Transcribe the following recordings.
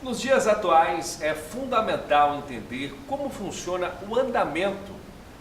Nos dias atuais, é fundamental entender como funciona o andamento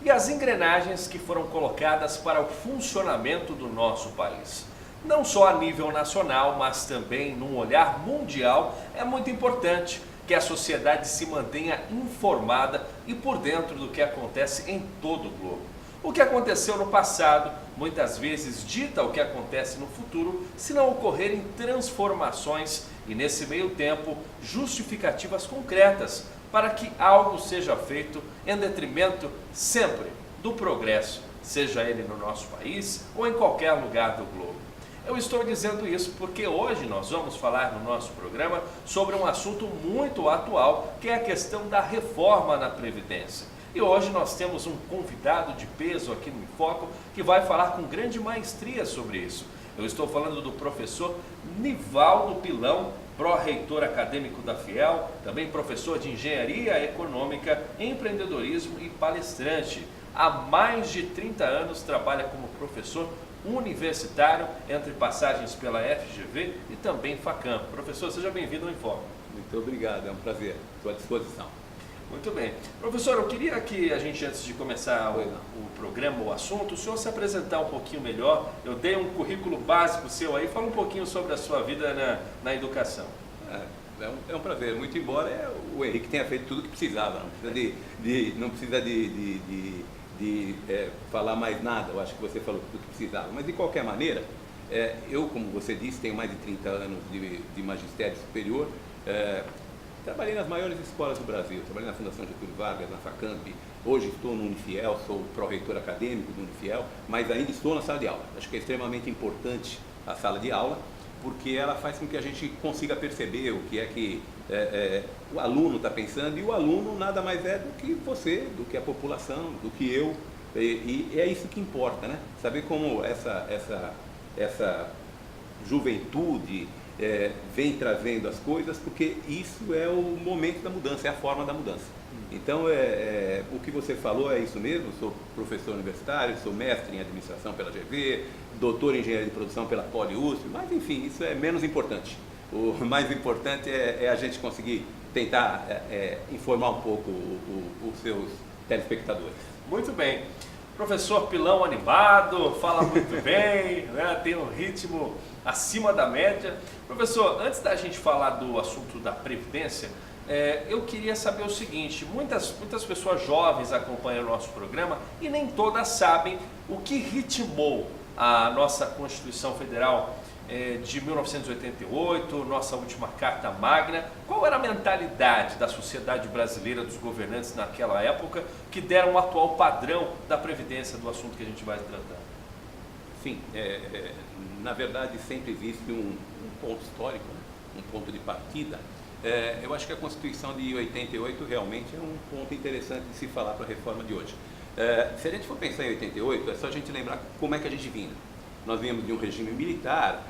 e as engrenagens que foram colocadas para o funcionamento do nosso país. Não só a nível nacional, mas também num olhar mundial, é muito importante que a sociedade se mantenha informada e por dentro do que acontece em todo o globo. O que aconteceu no passado, muitas vezes dita o que acontece no futuro, se não ocorrerem transformações e, nesse meio tempo, justificativas concretas para que algo seja feito em detrimento sempre do progresso, seja ele no nosso país ou em qualquer lugar do globo. Eu estou dizendo isso porque hoje nós vamos falar no nosso programa sobre um assunto muito atual, que é a questão da reforma na Previdência. E hoje nós temos um convidado de peso aqui no Enfoco que vai falar com grande maestria sobre isso. Eu estou falando do professor Nivaldo Pilão, pró-reitor acadêmico da Fiel, também professor de Engenharia Econômica, Empreendedorismo e palestrante. Há mais de 30 anos trabalha como professor universitário, entre passagens pela FGV e também Facam. Professor, seja bem-vindo ao Enfoco. Muito obrigado, é um prazer, estou à disposição. Muito bem. Professor, eu queria que a gente, antes de começar o programa, o assunto, o senhor se apresentar um pouquinho melhor. Eu dei um currículo básico seu aí, fala um pouquinho sobre a sua vida na educação. É um prazer, muito embora o Henrique tenha feito tudo o que precisava, não precisa de falar mais nada, eu acho que você falou tudo o que precisava. Mas de qualquer maneira, eu, como você disse, tenho mais de 30 anos de magistério superior. Trabalhei nas maiores escolas do Brasil, trabalhei na Fundação Getúlio Vargas, na Facamp, hoje estou no Unifiel, sou pró-reitor acadêmico do Unifiel, mas ainda estou na sala de aula. Acho que é extremamente importante a sala de aula, porque ela faz com que a gente consiga perceber o que é que o aluno está pensando, e o aluno nada mais é do que você, do que a população, do que eu, e é isso que importa, né? Saber como essa juventude vem trazendo as coisas, porque isso é o momento da mudança, é a forma da mudança. Então, o que você falou é isso mesmo. Sou professor universitário, sou mestre em administração pela GV, doutor em engenharia de produção pela Poli-USP, mas enfim, isso é menos importante. O mais importante é a gente conseguir tentar informar um pouco os seus telespectadores. Muito bem. Professor Pilão animado, fala muito bem, né? Tem um ritmo acima da média. Professor, antes da gente falar do assunto da Previdência, eu queria saber o seguinte: muitas pessoas jovens acompanham o nosso programa e nem todas sabem o que ritmou a nossa Constituição Federal de 1988, nossa última Carta Magna. Qual era a mentalidade da sociedade brasileira, dos governantes naquela época, que deram o atual padrão da Previdência, do assunto que a gente vai tratar? Sim, na verdade sempre existe um ponto histórico, né? Um ponto de partida. Eu acho que a Constituição de 88 realmente é um ponto interessante de se falar para a reforma de hoje. Se a gente for pensar em 88, é só a gente lembrar como é que a gente vinha. Nós vínhamos de um regime militar,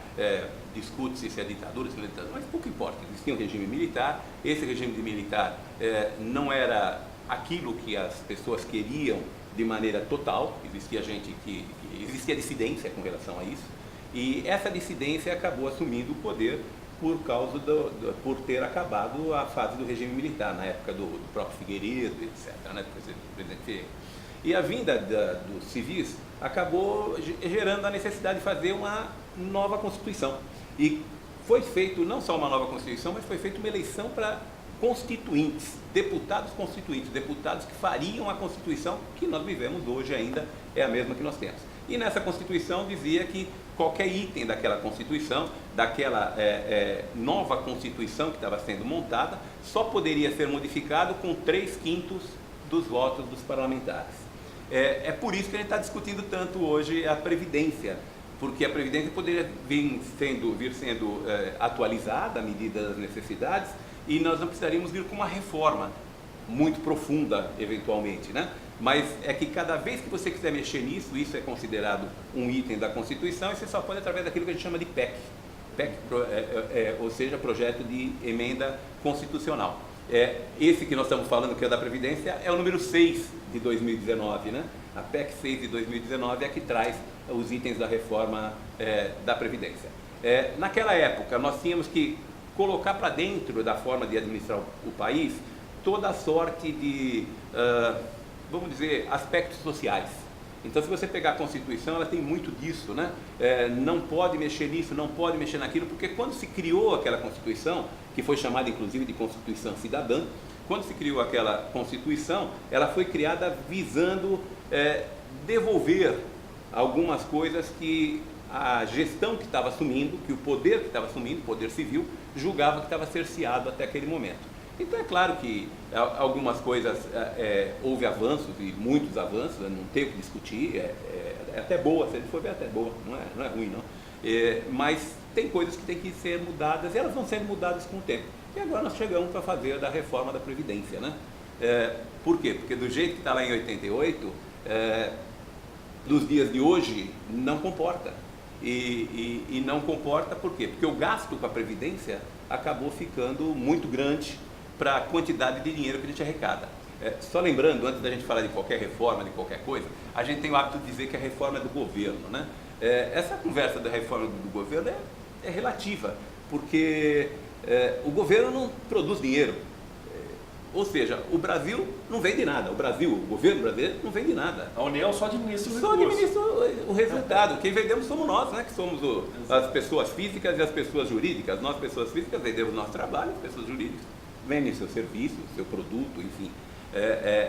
discute-se se é ditadura, se não é ditadura, mas pouco importa. Existia um regime militar, esse regime de militar não era aquilo que as pessoas queriam de maneira total, existia gente existia dissidência com relação a isso, e essa dissidência acabou assumindo o poder por ter acabado a fase do regime militar, na época do próprio Figueiredo, etc., né, do presidente Figueiredo. E a vinda dos civis acabou gerando a necessidade de fazer uma nova Constituição. E foi feito não só uma nova Constituição, mas foi feita uma eleição para constituintes, deputados que fariam a Constituição que nós vivemos hoje, ainda é a mesma que nós temos. E nessa Constituição dizia que qualquer item daquela Constituição, daquela nova Constituição que estava sendo montada, só poderia ser modificado com 3/5 dos votos dos parlamentares. É por isso que a gente está discutindo tanto hoje a Previdência, porque a Previdência poderia vir sendo atualizada à medida das necessidades, e nós não precisaríamos vir com uma reforma muito profunda, eventualmente, né? Mas é que cada vez que você quiser mexer nisso, isso é considerado um item da Constituição, e você só pode através daquilo que a gente chama de PEC, ou seja, projeto de emenda constitucional. Esse que nós estamos falando, que é da Previdência, é o número 6 de 2019, né? A PEC 6 de 2019 é a que traz os itens da reforma da Previdência. Naquela época, nós tínhamos que colocar para dentro da forma de administrar o país toda a sorte de, vamos dizer, aspectos sociais. Então, se você pegar a Constituição, ela tem muito disso, né? Não pode mexer nisso, não pode mexer naquilo, porque quando se criou aquela Constituição, que foi chamada inclusive de Constituição Cidadã, quando se criou aquela Constituição, ela foi criada visando devolver algumas coisas que a gestão que estava assumindo, que o poder que estava assumindo, o poder civil, julgava que estava cerceado até aquele momento. Então é claro que algumas coisas, houve avanços, e muitos avanços, não tem o que discutir, é até boa, se ele for ver, é até boa, não é ruim não. Mas tem coisas que têm que ser mudadas, e elas vão sendo mudadas com o tempo. E agora nós chegamos para fazer da reforma da Previdência, né? Por quê? Porque do jeito que está lá em 88, nos dias de hoje, não comporta. E não comporta por quê? Porque o gasto com a Previdência acabou ficando muito grande para a quantidade de dinheiro que a gente arrecada. Só lembrando, antes da gente falar de qualquer reforma, de qualquer coisa, a gente tem o hábito de dizer que a reforma é do governo, né? Essa conversa da reforma do governo é relativa, porque o governo não produz dinheiro. Ou seja, o Brasil não vende nada, o governo brasileiro não vende nada. A União só administra o Só recurso. administra o resultado. Quem vendemos somos nós, né? Que somos as pessoas físicas e as pessoas jurídicas. Nós, pessoas físicas, vendemos nosso trabalho, as pessoas jurídicas vendem seu serviço, seu produto, enfim.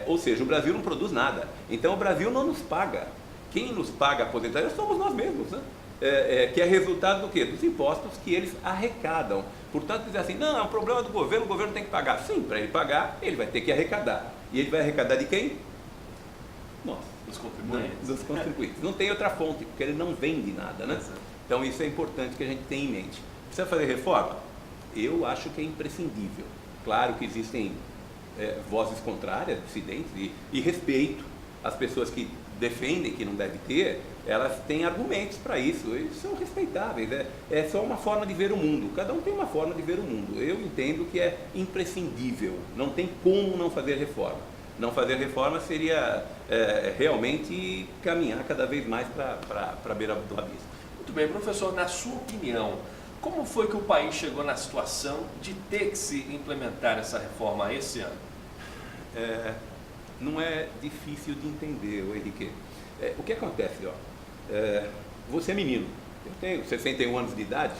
Ou seja, o Brasil não produz nada. Então o Brasil não nos paga. Quem nos paga a aposentadoria somos nós mesmos, né? Que é resultado do quê? Dos impostos que eles arrecadam. Portanto, dizer assim, não, é um problema do governo, o governo tem que pagar. Sim, para ele pagar, ele vai ter que arrecadar. E ele vai arrecadar de quem? Nós. Dos contribuintes. Dos contribuintes. Não tem outra fonte, porque ele não vende nada, né? Exato. Então isso é importante que a gente tenha em mente. Precisa fazer reforma? Eu acho que é imprescindível. Claro que existem vozes contrárias, dissidentes, e respeito as pessoas que defendem que não deve ter, elas têm argumentos para isso, e são respeitáveis, é só uma forma de ver o mundo, cada um tem uma forma de ver o mundo. Eu entendo que é imprescindível, não tem como não fazer reforma. Não fazer reforma seria realmente caminhar cada vez mais para a beira do abismo. Muito bem, professor, na sua opinião, como foi que o país chegou na situação de ter que se implementar essa reforma esse ano? Não é difícil de entender, Henrique. O que acontece, você é menino, eu tenho 61 anos de idade,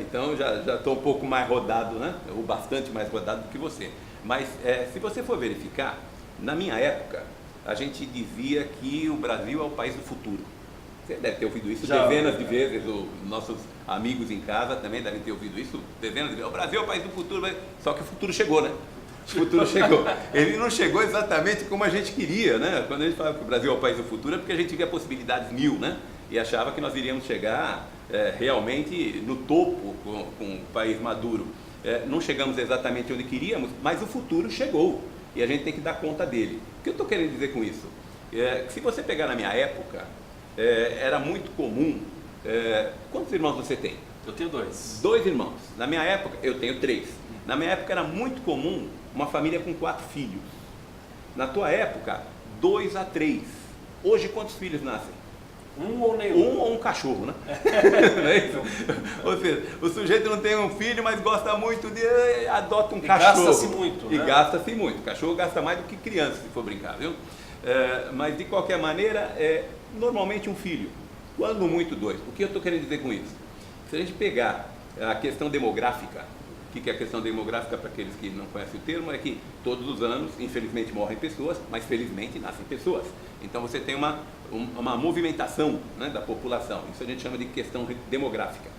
então já estou um pouco mais rodado, né? Ou bastante mais rodado do que você. Mas se você for verificar, na minha época, a gente dizia que o Brasil é o país do futuro. Você deve ter ouvido isso dezenas de vezes, os nossos amigos em casa também devem ter ouvido isso dezenas de vezes. O Brasil é o país do futuro, só que o futuro chegou, né? O futuro chegou. Ele não chegou exatamente como a gente queria, né? Quando a gente fala que o Brasil é o país do futuro, é porque a gente via possibilidades mil, né? E achava que nós iríamos chegar realmente no topo com um país maduro. Não chegamos exatamente onde queríamos, mas o futuro chegou e a gente tem que dar conta dele. O que eu estou querendo dizer com isso? Se você pegar na minha época, era muito comum. Quantos irmãos você tem? Eu tenho 2. 2 irmãos. Na minha época, eu tenho 3. Na minha época era muito comum uma família com 4 filhos. Na tua época, 2 a 3. Hoje, quantos filhos nascem? Um ou nenhum? Um ou um cachorro, né? Não é isso? Ou seja, o sujeito não tem um filho, mas gosta muito de... adota um cachorro. Gasta-se muito, né? E gasta-se muito. O cachorro gasta mais do que criança, se for brincar, viu? Mas, de qualquer maneira, normalmente um filho. Quando muito 2. O que eu estou querendo dizer com isso? Se a gente pegar a questão demográfica, o que é a questão demográfica para aqueles que não conhecem o termo? É que todos os anos, infelizmente, morrem pessoas, mas felizmente nascem pessoas. Então você tem uma movimentação, né, da população. Isso a gente chama de questão demográfica.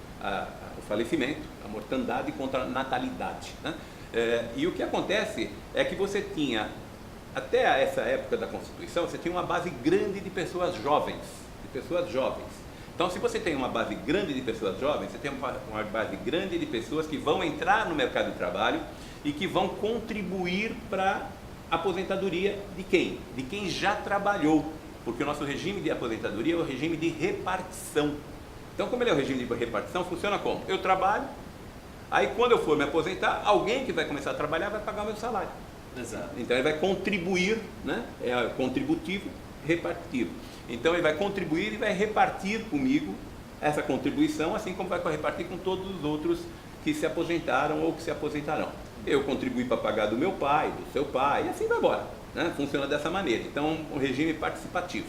O falecimento, a mortandade contra a natalidade, né? E o que acontece é que você tinha, até essa época da Constituição, você tinha uma base grande de pessoas jovens. Então, se você tem uma base grande de pessoas jovens, você tem uma base grande de pessoas que vão entrar no mercado de trabalho e que vão contribuir para a aposentadoria de quem? De quem já trabalhou, porque o nosso regime de aposentadoria é o regime de repartição. Então, como ele é o regime de repartição, funciona como? Eu trabalho, aí quando eu for me aposentar, alguém que vai começar a trabalhar vai pagar o meu salário. Exato. Então, ele vai contribuir, né? É contributivo, repartido. Então ele vai contribuir e vai repartir comigo essa contribuição, assim como vai repartir com todos os outros que se aposentaram ou que se aposentarão. Eu contribuí para pagar do meu pai, do seu pai, e assim vai embora, né? Funciona dessa maneira. Então, um regime participativo.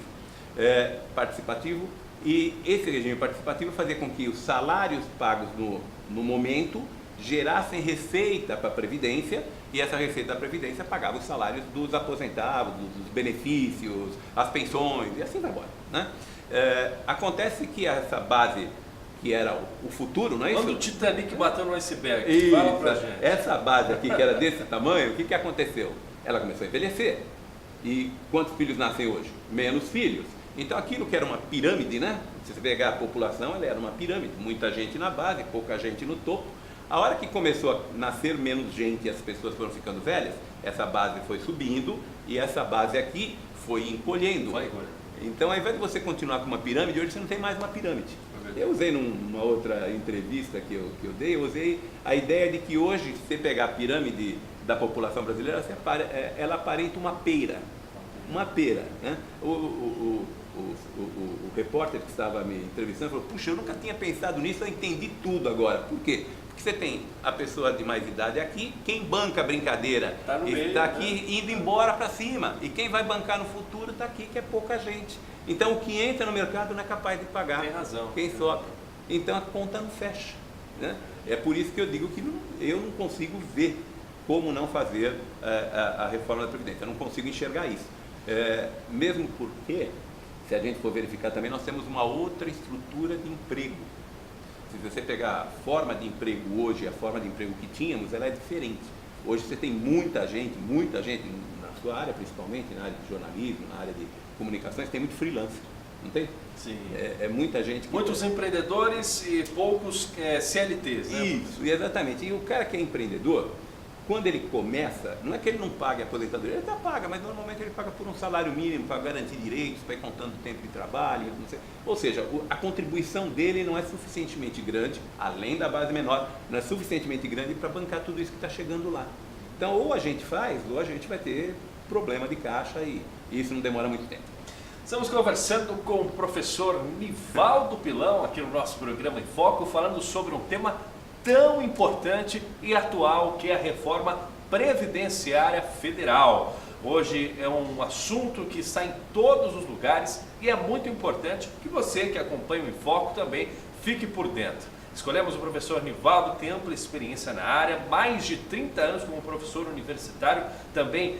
E esse regime participativo fazia com que os salários pagos no momento gerassem receita para a Previdência, e essa receita da Previdência pagava os salários dos aposentados, dos benefícios, as pensões, e assim vai embora, né? Acontece que essa base, que era o futuro, não é isso? Quando o Titanic bateu no iceberg, Isso, fala pra gente. essa base aqui, que era desse tamanho, o que aconteceu? Ela começou a envelhecer. E quantos filhos nascem hoje? Menos filhos. Então aquilo que era uma pirâmide, né? Se você pegar a população, ela era uma pirâmide. Muita gente na base, pouca gente no topo. A hora que começou a nascer menos gente e as pessoas foram ficando velhas, essa base foi subindo e essa base aqui foi encolhendo. Então, ao invés de você continuar com uma pirâmide, hoje você não tem mais uma pirâmide. Eu usei numa outra entrevista que eu dei, eu usei a ideia de que hoje, se você pegar a pirâmide da população brasileira, ela aparenta uma pera. Uma pera, né? O repórter que estava me entrevistando falou: puxa, eu nunca tinha pensado nisso, eu entendi tudo agora. Por quê? Porque você tem a pessoa de mais idade aqui, quem banca a brincadeira está aqui, né, indo embora para cima, e quem vai bancar no futuro está aqui, que é pouca gente. Então o que entra no mercado não é capaz de pagar. Tem razão. Quem sobe. Então a conta não fecha, né? É por isso que eu digo que eu não consigo ver como não fazer a reforma da Previdência, eu não consigo enxergar isso. Mesmo porque, se a gente for verificar também, nós temos uma outra estrutura de emprego. Se você pegar a forma de emprego hoje, a forma de emprego que tínhamos, ela é diferente. Hoje você tem muita gente na sua área, principalmente na área de jornalismo, na área de comunicações, tem muito freelancer, não tem? Sim. É muita gente. Muitos empreendedores e poucos CLTs, né? Isso, exatamente. E o cara que é empreendedor, quando ele começa, não é que ele não pague a aposentadoria, ele até paga, mas normalmente ele paga por um salário mínimo para garantir direitos, para ir contando o tempo de trabalho, não sei. Ou seja, a contribuição dele não é suficientemente grande, além da base menor, não é suficientemente grande para bancar tudo isso que está chegando lá. Então, ou a gente faz, ou a gente vai ter problema de caixa e isso não demora muito tempo. Estamos conversando com o professor Nivaldo Pilão, aqui no nosso programa Em Foco, falando sobre um tema tão importante e atual, que é a reforma previdenciária federal. Hoje é um assunto que está em todos os lugares e é muito importante que você que acompanha o Em Foco também fique por dentro. Escolhemos o professor Nivaldo, que tem ampla experiência na área, mais de 30 anos como professor universitário, também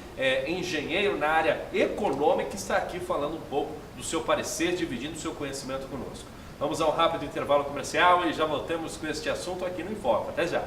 engenheiro na área econômica, e está aqui falando um pouco do seu parecer, dividindo o seu conhecimento conosco. Vamos a um rápido intervalo comercial e já voltamos com este assunto aqui no Em Foco. Até já!